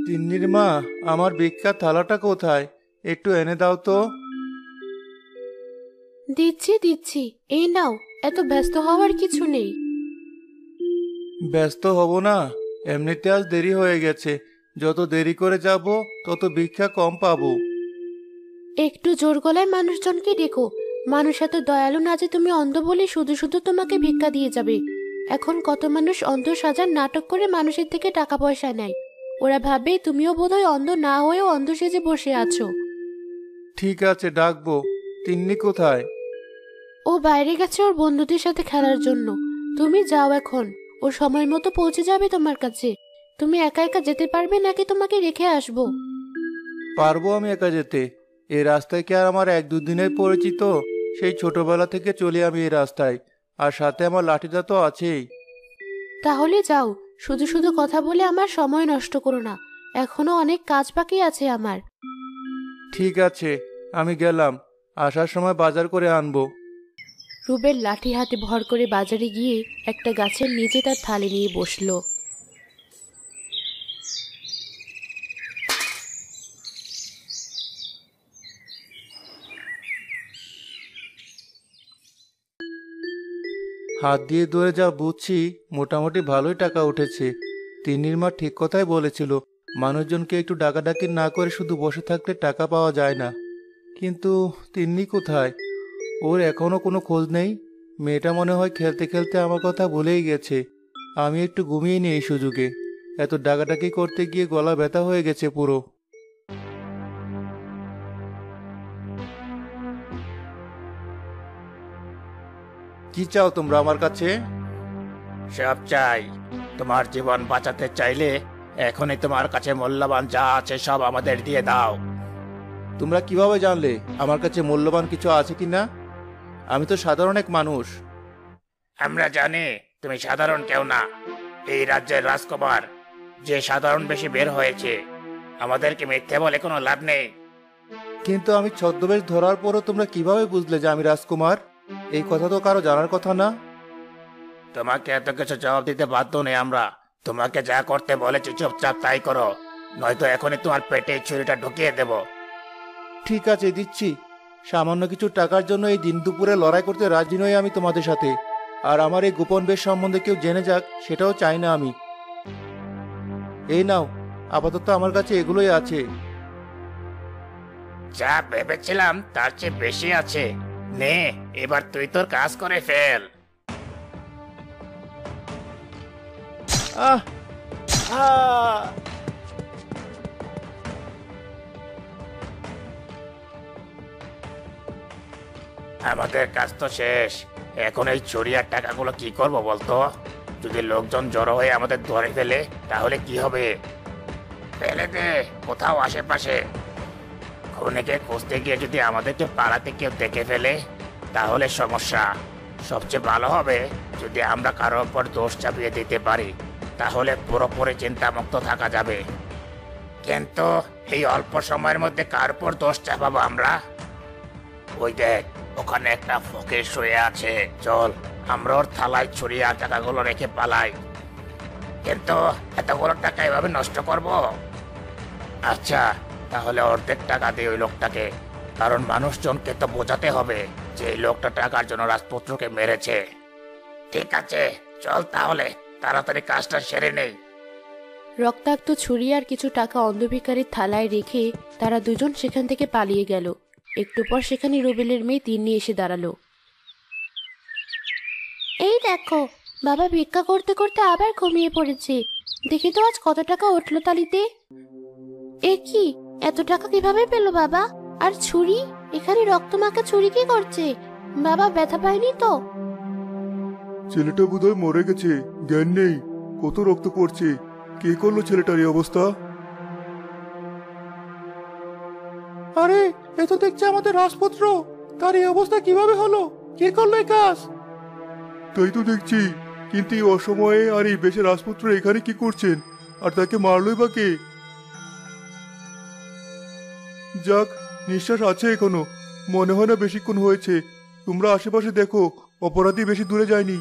তিন্নির মা, আমার ভিক্ষার থালাটা কোথায়? একটু এনে দাও তো। দিচ্ছি দিচ্ছি, এই নাও। এত ব্যস্ত হওয়ার কিছু নেই। ব্যস্ত হব না। এমনিতে আজ দেরি হয়ে গেছে। যত দেরি করে যাব তত ভিক্ষা কম পাবো। একটু জোর গলায় মানুষজনকে ডেকো। মানুষ এত দয়ালু না যে তুমি অন্ধ বলে শুধু শুধু তোমাকে ভিক্ষা দিয়ে যাবে। এখন কত মানুষ অন্ধ সাজার নাটক করে মানুষের থেকে টাকা পয়সা নেয়। ওরা ভাবে তুমিও বোধহয় অন্ধ না হয়েও অন্ধ সেজে বসে আছো। ঠিক আছে, ডাকবো। তিন্নি কোথায়? ও বাইরে গেছে ওর বন্ধুদের সাথে খেলার জন্য। তুমি যাও এখন। ও সময় মতো পৌঁছে যাবে তোমার কাছে। তুমি একা একা যেতে পারবে নাকি তোমাকে রেখে আসবো? পারবো আমি একা যেতে? এই রাস্তায় কি আর আমার এক দুদিনের পরিচিত? সেই ছোটবেলা থেকে চলি আমি এই রাস্তায়। আর সাথে আমার লাঠিটা তো আছেই। তাহলে যাও। শুধু শুধু কথা বলে আমার সময় নষ্ট করো না। এখনো অনেক কাজ বাকি আছে আমার। ঠিক আছে, আমি গেলাম। আসার সময় বাজার করে আনবো। রুবেল লাঠি হাতে ভর করে বাজারে গিয়ে একটা গাছের নিচে তার থালি নিয়ে বসলো। হাত দিয়ে ধরে যা বুঝছি, মোটামুটি ভালোই টাকা উঠেছে। তিন্নির মা ঠিক কথাই বলেছিল, মানুষজনকে একটু ডাকাডাকি না করে শুধু বসে থাকলে টাকা পাওয়া যায় না। কিন্তু তিন্নি কোথায়? ওর এখনো কোনো খোঁজ নেই। মেয়েটা মনে হয় খেলতে খেলতে আমার কথা ভুলেই গেছে। আমি একটু ঘুমিয়ে নিই এই সুযোগে। এত ডাকাডাকি করতে গিয়ে গলা ব্যথা হয়ে গেছে পুরো। কি চাও তোমরা আমার কাছে? সব চাই। তোমার জীবন বাঁচাতে চাইলে এখনই তোমার কাছে মূল্যবান যা আছে সব আমাদের দিয়ে দাও। তোমরা কিভাবে জানলে আমার কাছে মূল্যবান কিছু আছে কিনা? আমি তো সাধারণ এক মানুষ। আমরা জানি তুমি সাধারণ কেউ না, এই রাজ্যের রাজকুমার, যে সাধারণ বেশি বের হয়েছে। আমাদেরকে মিথ্যে বলে কোনো লাভ নেই। কিন্তু আমি ছদ্মবেশ ধরার পরও তোমরা কিভাবে বুঝলে যে আমি রাজকুমার? এই কথা তো কারো জানার কথা না। তোমাকে এত কিছু জবাব দিতে বাধ্য নেই আমরা। তোমাকে যা করতে বলেছি চুপচাপ তাই করো, নয়তো এখনই তোমার পেটে ছুরিটা ঢুকিয়ে দেব। ঠিক আছে, দিচ্ছি। সামান্য কিছু টাকার জন্য এই দিন দুপুরে লড়াই করতে রাজি নই আমি তোমাদের সাথে। আর আমার এই গোপন বেশ সম্বন্ধে কেউ জেনে যাক সেটাও চাই না আমি। এই নাও, আপাতত আমার কাছে এগুলোই আছে। যা ভেবেছিলাম তার চেয়ে বেশি আছে। নে, এবার তুই তোর কাজ করে ফেল। আহ আহ আমাদের কাজ তো শেষ। এখন এই চুরি আর টাকাগুলো কি করব বলতো? যদি লোকজন জড়ো হয়ে আমাদের ধরে ফেলে তাহলে কি হবে? ফেলে দে কোথাও আশেপাশে। খুনিকে খুঁজতে গিয়ে যদি আমাদেরকে পাড়াতে কেউ দেখে ফেলে তাহলে সমস্যা। সবচেয়ে ভালো হবে যদি আমরা কারোর উপর দোষ চাপিয়ে দিতে পারি, তাহলে পুরোপুরি চিন্তামুক্ত থাকা যাবে। কিন্তু এই অল্প সময়ের মধ্যে কার উপর দোষ চাপাবো আমরা? ওই দেখ, ওখানে একটা ফকির শুয়ে আছে। চল আমরা ওর থালায় ছুরি আর টাকাগুলো রেখে পালাই। কিন্তু এতগুলো টাকা এভাবে নষ্ট করব? আচ্ছা, তাহলে অর্ধেক টাকা দিই ওই লোকটাকে। কারণ মানুষজনকে তো বোঝাতে হবে যে এই লোকটা টাকার জন্য রাজপুত্রকে মেরেছে। ঠিক আছে, চল তাহলে তাড়াতাড়ি কাজটা সেরে নেই। রক্তাক্ত ছুরি আর কিছু টাকা অন্ধভিকারীর থালায় রেখে তারা দুজন সেখান থেকে পালিয়ে গেল। একটু পর সেখানে রুবেলের মেয়ে তিন্নি এসে দাঁড়ালো। এই দেখো, বাবা ভিক্ষা করতে করতে আবার ঘুমিয়ে পড়েছে। দেখি তো আজ কত টাকা উঠলো তালিতে। এ কি, এত টাকা কিভাবে পেলো বাবা? আর ছুরি, এখানে রক্তমাখা ছুরি কি করছে? বাবা ব্যথা পায়নি তো? ছেলেটা বোধহয় মরে গেছে, জ্ঞান নেই। কত রক্ত পড়ছে। কে করলো ছেলেটার এই অবস্থা? আরে, এ তো দেখছি আমাদের রাজপুত্র। তার এই অবস্থা কিভাবে হলো? কে করলো এই কাজ? তাই তো দেখছি, কিন্তু এই অসময়ে আর এই বেশে রাজপুত্র এখানে কি করছেন? আর তাকে মারলই বা কে? যাক, নিঃশ্বাস আছে এখনো। মনে হয় না বেশিক্ষণ হয়েছে। তোমরা আশেপাশে দেখো, অপরাধী বেশি দূরে যায়নি।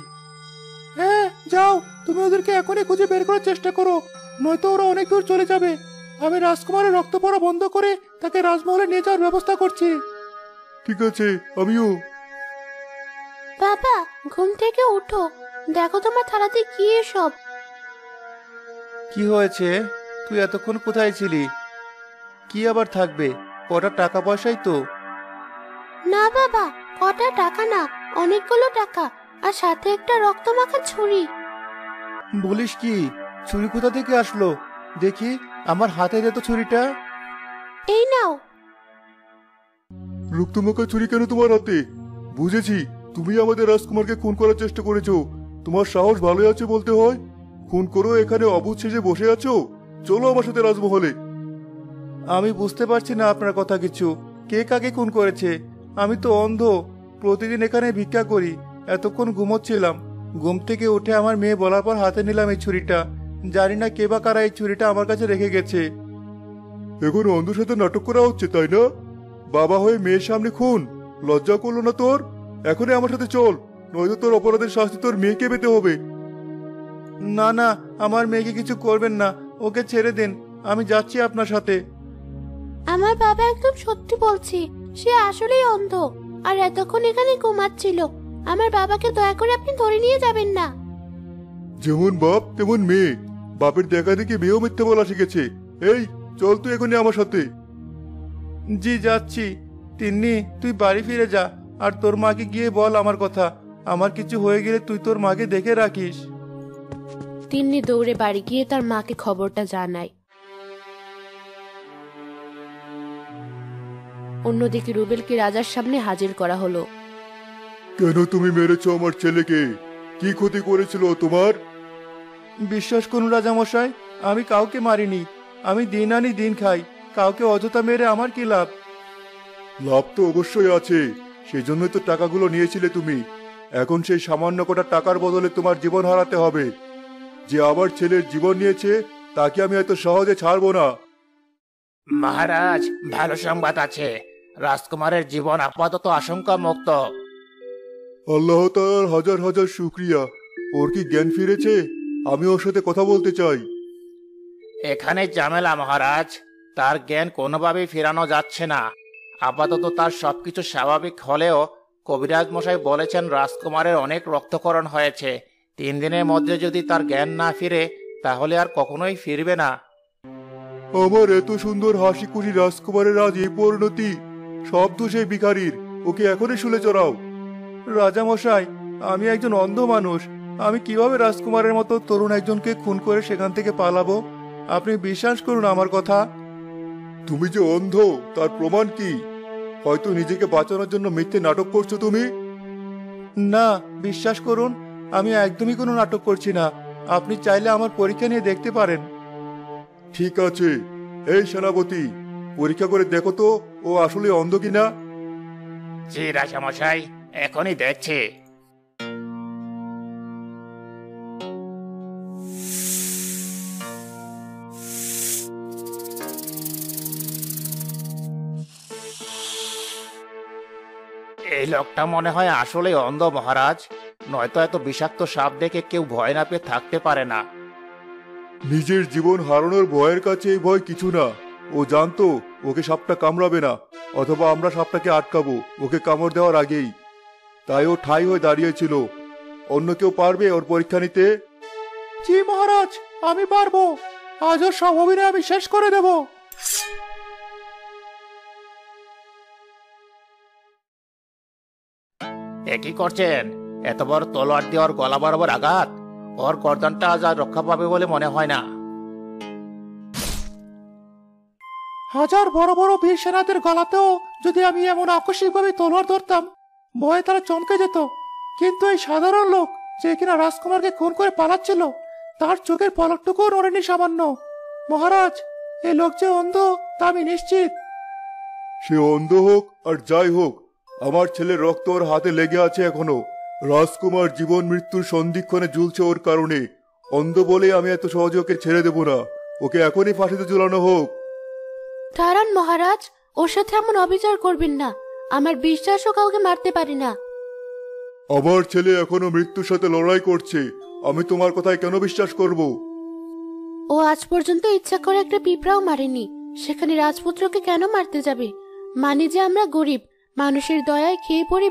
হ্যাঁ, যাও। তুমি ওদেরকে এখনই খুঁজে বের করার চেষ্টা করো, নয়তো ওরা অনেক দূর চলে যাবে। আমি রাজকুমারের রক্ত পড়া বন্ধ করে তাকে রাজমহলে নিয়ে যাওয়ার ব্যবস্থা করছি। ঠিক আছে, আমিও। বাবা, ঘুম থেকে উঠো, দেখো তোমার থালাতে কি এসব। কি হয়েছে? তুই এতক্ষণ কোথায় ছিলি? কি আবার থাকবে, কটা টাকা পয়সাই তো। না বাবা, কটা টাকা না, অনেকগুলো টাকা, আর সাথে একটা রক্তমাখা ছুরি। বলিস কি? ছুরি কোথা থেকে আসলো? দেখি, আমার হাতে দে তো ছুরিটা। এই নাও। রক্তমাখা ছুরি কেন তোমার হাতে? বুঝেছি, তুমি আমাদের রাজকুমারকে খুন করার চেষ্টা করেছো। তোমার সাহস ভালোই আছে বলতে হয়। খুন করো, এখানে অবুঝ সেজে বসে আছো? চলো আমার সাথে রাজমহলে। আমি বুঝতে পারছি না আপনার কথা কিছু। কে কাকে খুন করেছে? আমি তো অন্ধ, প্রতিদিন এখানে ভিক্ষা করি। এতক্ষণ ঘুমোচ্ছিলাম, ঘুম থেকে উঠে আমার মেয়ে বলার পর হাতে নিলাম এই ছুরিটা। জানি না কে বা কারা এই ছুরিটা আমার কাছে রেখে গেছে। এখন অন্ধের সাথে নাটক করা হচ্ছে, তাই না? বাবা হয়ে মেয়ের সামনে খুন, লজ্জা করলো না তোর? এখনই আমার সাথে চল, নয়তো তোর অপরাধের শাস্তি তোর মেয়েকে পেতে হবে। না না, আমার মেয়েকে কিছু করবেন না, ওকে ছেড়ে দিন, আমি যাচ্ছি আপনার সাথে। আমার বাবা একদম সত্যি বলছে, সে আসলেই অন্ধ, আর এতক্ষণ এখানে ঘুমাচ্ছিল। আমার বাবাকে দয়া করে আপনি ধরে নিয়ে যাবেন না। যেমন বাপ তেমন মেয়ে, বাপের দেখা দেখি মেয়েও মিথ্যে বলা শিখেছে। এই চল তুই এখনই আমার সাথে। জি যাচ্ছি। তিন্নি, তুই বাড়ি ফিরে যা, আর তোর মাকে গিয়ে বল আমার কথা। আমার কিছু হয়ে গেলে তুই তোর মাকে দেখে রাখিস। তিন্নি দৌড়ে বাড়ি গিয়ে তার মাকে খবরটা জানায়। অন্যদিকে রুবেলকে রাজার সামনে হাজির করা হলো। কেন তুমি মেরেছো আমার ছেলেকে? কি ক্ষতি করেছিল তোমার? বিশ্বাস করুন রাজামশাই, আমি কাউকে মারিনি। আমি দিন আনি দিন খাই, কাউকে অযথা মেরে আমার কি লাভ? লাভ তো অবশ্যই আছে, সেই জন্যই তো টাকাগুলো নিয়েছিলে তুমি। এখন সেই সামান্য কটা টাকার বদলে তোমার জীবন হারাতে হবে। যে আমার ছেলের জীবন নিয়েছে তাকে আমি এত সহজে ছাড়বো না। মহারাজ, ভালো সংবাদ আছে। রাজকুমারের জীবন আপাতত আশঙ্কা মুক্ত। আল্লাহ তাআলার হাজার হাজার শুকরিয়া। ওর কি জ্ঞান ফিরেছে? আমি ওর সাথে কথা বলতে চাই। এখানে ঝামেলা মহারাজ, তার জ্ঞান কোনোভাবেই ফেরানো যাচ্ছে না। আপাতত তার সবকিছু স্বাভাবিক হলেও কবিরাজ মশাই বলেছেন রাজকুমারের অনেক রক্তক্ষরণ হয়েছে। 3 দিনের মধ্যে যদি তার জ্ঞান না ফিরে তাহলে আর কখনোই ফিরবে না। আমার এত সুন্দর হাসি খুশি রাজকুমারের আজ এই পরিণতি। সব দোষ এই ভিখারির। ওকে এখনই শুলে চড়াও। রাজামশাই, আমি একজন অন্ধ মানুষ। আমি কিভাবে রাজকুমারের মতো তরুণ একজনকে খুন করে সেখান থেকে পালাবো? আপনি বিশ্বাস করুন আমার কথা। তুমি যে অন্ধ তার প্রমাণ কি? হয়তো নিজেকে বাঁচানোর জন্য মিথ্যে নাটক করছো তুমি। না, বিশ্বাস করুন, আমি একদমই কোনো নাটক করছি না। আপনি চাইলে আমার পরীক্ষা নিয়ে দেখতে পারেন। ঠিক আছে, এই সেনাপতি, পরীক্ষা করে দেখো তো ও আসলে অন্ধ কিনা। জি রাজামশাই, এখনই দেখছি। এই লোকটা মনে হয় আসলে অন্ধ মহারাজ, নয়তো এত বিষাক্ত সাপ দেখে কেউ ভয় না পেয়ে থাকতে পারে না। নিজের জীবন হারানোর ভয়ের কাছে এই ভয় কিছু না। ও জানতো ওকে সাপটা কামড়াবে না, অথবা আমরা সাপটাকে আটকাবো ওকে কামড় দেওয়ার আগেই। তাই ও ঠাই হয়ে দাঁড়িয়েছিল। অন্য কেউ পারবে ওর পরীক্ষা নিতে? জি মহারাজ, আমি পারবো। আজ ওর সব অভিনয় আমি শেষ করে দেব। এ কি করছেন? এত বড় তলোয়ার দিয়ে ওর গলা বরাবর আঘাত? ওর গর্দনটা আজ আর রক্ষা পাবে বলে মনে হয় না। হাজার বড় বড় বীর সেনাদের গলাতেও যদি আমি এমন আকস্মিকভাবে তলোয়ার ধরতাম, ভয়ে তারা চমকে যেত। কিন্তু এই সাধারণ লোক যে কিনা রাজকুমারকে খুন করে পালাচ্ছিল, তার চোখের পলকটুকুও নড়েনি সামান্য। মহারাজ, এই লোক যে অন্ধ তা আমি নিশ্চিত। সে অন্ধ হোক আর যাই হোক, আমার ছেলের রক্ত ওর হাতে লেগে আছে এখনো। রাজকুমার জীবন মৃত্যুর সন্ধিক্ষণে ঝুলছে ওর কারণে। অন্ধ বলে আমি এত সহজে ওকে ছেড়ে দেব না। ওকে এখনই ফাঁসিতে ঝুলানো হোক। দাঁড়ান মহারাজ, ওর সাথে এমন অবিচার করবেন না। আমার বিশ্বাসও কাউকে মারতে পারি না। আমার ছেলে এখনো মৃত্যুর সাথে লড়াই করছে, আমি তোমার কথায় কেন বিশ্বাস করব? ও আজ পর্যন্ত ইচ্ছা করে একটা পিঁপড়াও মারেনি, সেখানে রাজপুত্রকে কেন মারতে যাবে? মানে যে আমরা গরিব, মানুষের দয়ায় খেয়ে পড়ে